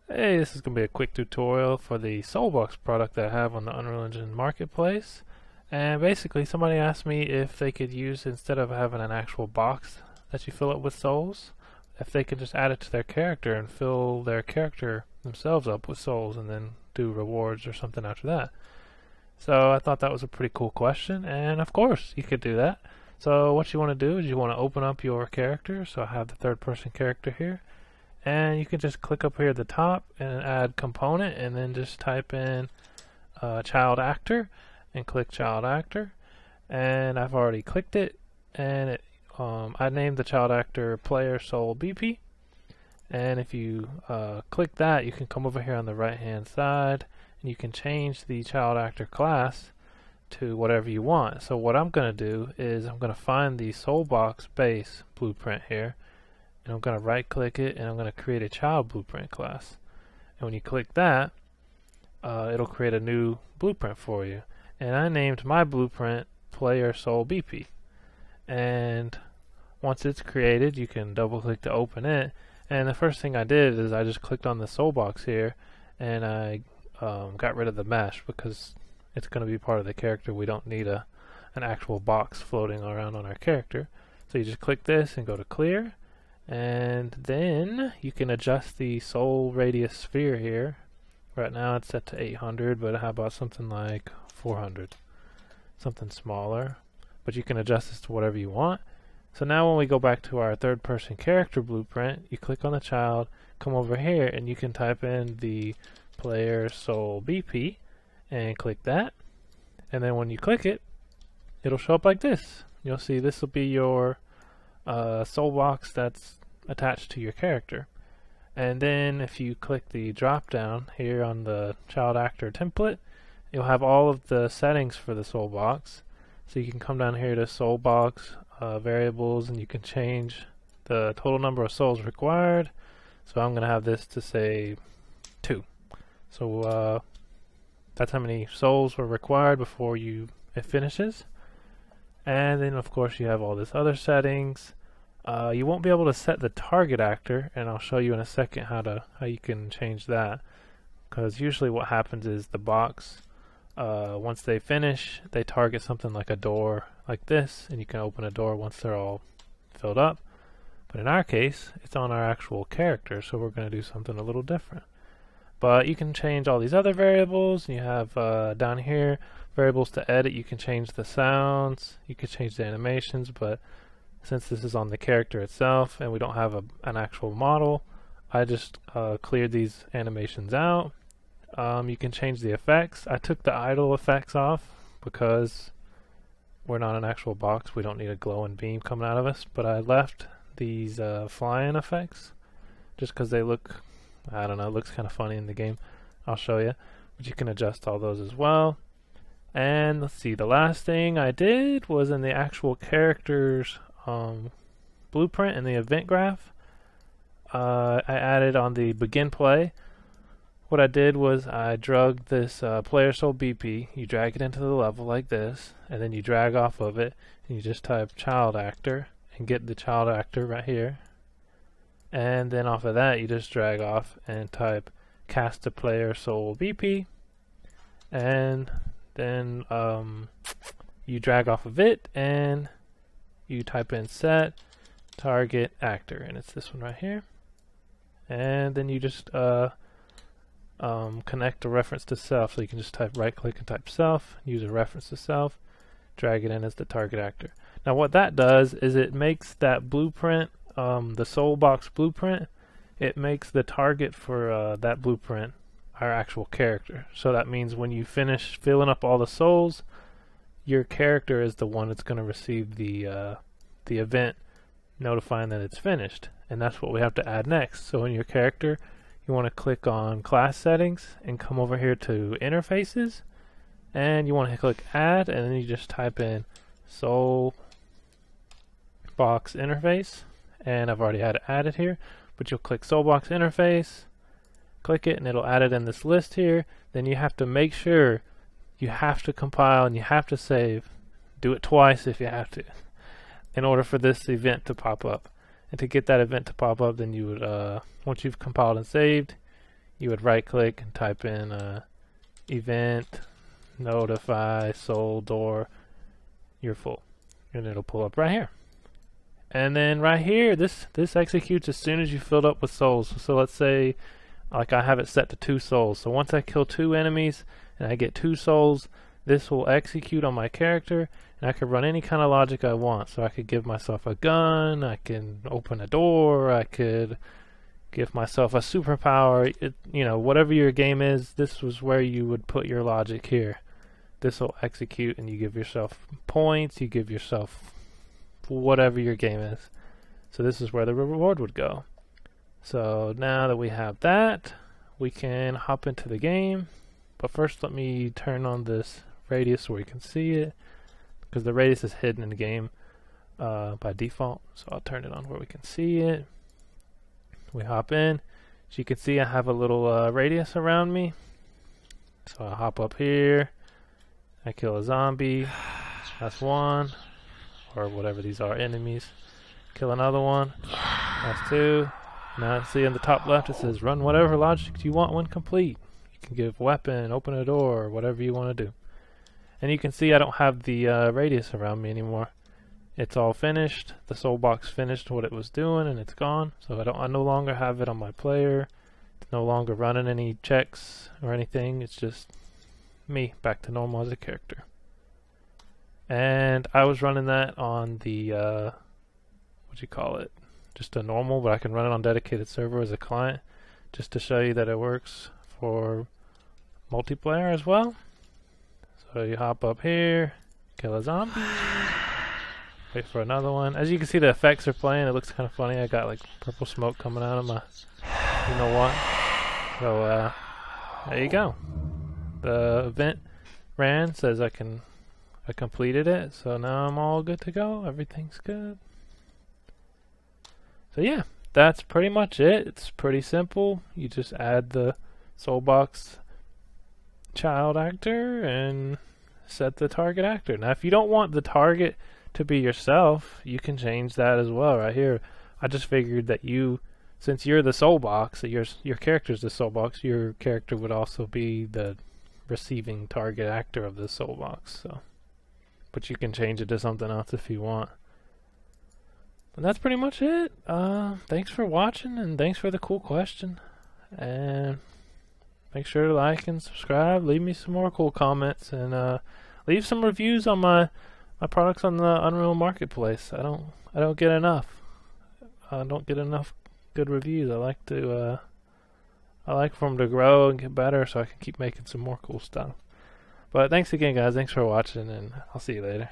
Hey, this is going to be a quick tutorial for the Soulbox product that I have on the Unreal Engine Marketplace. And basically somebody asked me if they could use, instead of having an actual box that you fill up with souls, if they could just add it to their character and fill their character themselves up with souls and then do rewards or something after that. So I thought that was a pretty cool question, and of course you could do that. So what you want to do is you want to open up your character. So I have the third person character here. And you can just click up here at the top and add component and then just type in child actor and click child actor. And I've already clicked it, and I named the child actor player soul BP. And if you click that, you can come over here on the right hand side and you can change the child actor class to whatever you want. So what I'm going to do is I'm going to find the Soulbox base blueprint here, and I'm going to right click it and I'm going to create a child blueprint class. And when you click that, it'll create a new blueprint for you. And I named my blueprint player soul BP. And once it's created, you can double click to open it. And the first thing I did is I just clicked on the soul box here and I got rid of the mesh because it's going to be part of the character. We don't need an actual box floating around on our character. So you just click this and go to clear. And then you can adjust the soul radius sphere here. Right now it's set to 800, but how about something like 400? Something smaller. But you can adjust this to whatever you want. So now when we go back to our third person character blueprint, you click on the child, come over here, and you can type in the player soul BP and click that. And then when you click it, it'll show up like this. You'll see this will be your soul box that's attached to your character. And then if you click the drop down here on the child actor template, you'll have all of the settings for the soul box. So you can come down here to soul box variables and you can change the total number of souls required. So I'm going to have this to say 2. So that's how many souls were required before it finishes. And then of course you have all this other settings. You won't be able to set the target actor, and I'll show you in a second how you can change that. Because usually what happens is the box, once they finish, they target something like a door like this, and you can open a door once they're all filled up. But in our case, it's on our actual character, so we're going to do something a little different. But you can change all these other variables, and you have down here variables to edit. You can change the sounds, you can change the animations, but since this is on the character itself and we don't have an actual model, I just cleared these animations out. You can change the effects. I took the idle effects off because we're not an actual box. We don't need a glowing beam coming out of us, but I left these flying effects just because they look, I don't know, it looks kind of funny in the game. I'll show you, but you can adjust all those as well. And let's see, the last thing I did was in the actual characters blueprint in the event graph. I added on the begin play. What I did was I drug this player soul BP. You drag it into the level like this, and then you drag off of it, and you just type child actor and get the child actor right here. And then off of that, you just drag off and type cast a player soul BP, and then you drag off of it and you type in set target actor, and it's this one right here. And then you just connect a reference to self, so you can just type right click and type self, use a reference to self, drag it in as the target actor. Now what that does is it makes that blueprint, the soul box blueprint, it makes the target for that blueprint our actual character. So that means when you finish filling up all the souls, your character is the one that's going to receive the event notifying that it's finished. And that's what we have to add next. So in your character, you want to click on class settings and come over here to interfaces, and you want to click add, and then you just type in soul box interface, and I've already had it added here, but you'll click soul box interface, click it, and it'll add it in this list here. Then you have to make sure you have to compile and you have to save. Do it twice if you have to, in order for this event to pop up. And to get that event to pop up, then you would, once you've compiled and saved, you would right click and type in event, notify, soul door, you're full. And it'll pull up right here. And then right here, this executes as soon as you filled up with souls. So let's say, like I have it set to 2 souls. So once I kill 2 enemies and I get 2 souls, this will execute on my character, and I could run any kind of logic I want. So I could give myself a gun, I can open a door, I could give myself a superpower. You know, whatever your game is, this was where you would put your logic here. This will execute, and you give yourself points, you give yourself whatever your game is. So this is where the reward would go. So now that we have that, we can hop into the game. But first let me turn on this radius so we can see it, because the radius is hidden in the game by default. So I'll turn it on where we can see it. We hop in. As you can see, I have a little radius around me. So I hop up here. I kill a zombie. That's 1. Or whatever these are, enemies. Kill another one. That's 2. Now see in the top left it says run whatever logic you want when complete. You can give weapon, open a door, whatever you want to do. And you can see I don't have the radius around me anymore. It's all finished. The soul box finished what it was doing and it's gone. So I no longer have it on my player. It's no longer running any checks or anything. It's just me back to normal as a character. And I was running that on the what you call it? Just a normal, but I can run it on dedicated server as a client, just to show you that it works for multiplayer as well. So you hop up here, kill a zombie, wait for another one. As you can see, the effects are playing. It looks kind of funny. I got like purple smoke coming out of my, you know what. So there you go. The event ran, says I completed it, so now I'm all good to go. Everything's good. So yeah, that's pretty much it. It's pretty simple. You just add the Soulbox child actor and set the target actor. Now if you don't want the target to be yourself, you can change that as well right here. I just figured that since you're the Soulbox, that your character's the Soulbox, your character would also be the receiving target actor of the Soulbox. So, but you can change it to something else if you want. And that's pretty much it. Thanks for watching, and thanks for the cool question. And make sure to like and subscribe. Leave me some more cool comments, and leave some reviews on my products on the Unreal Marketplace. I don't get enough. I don't get enough good reviews. I like for them to grow and get better, so I can keep making some more cool stuff. But thanks again, guys. Thanks for watching, and I'll see you later.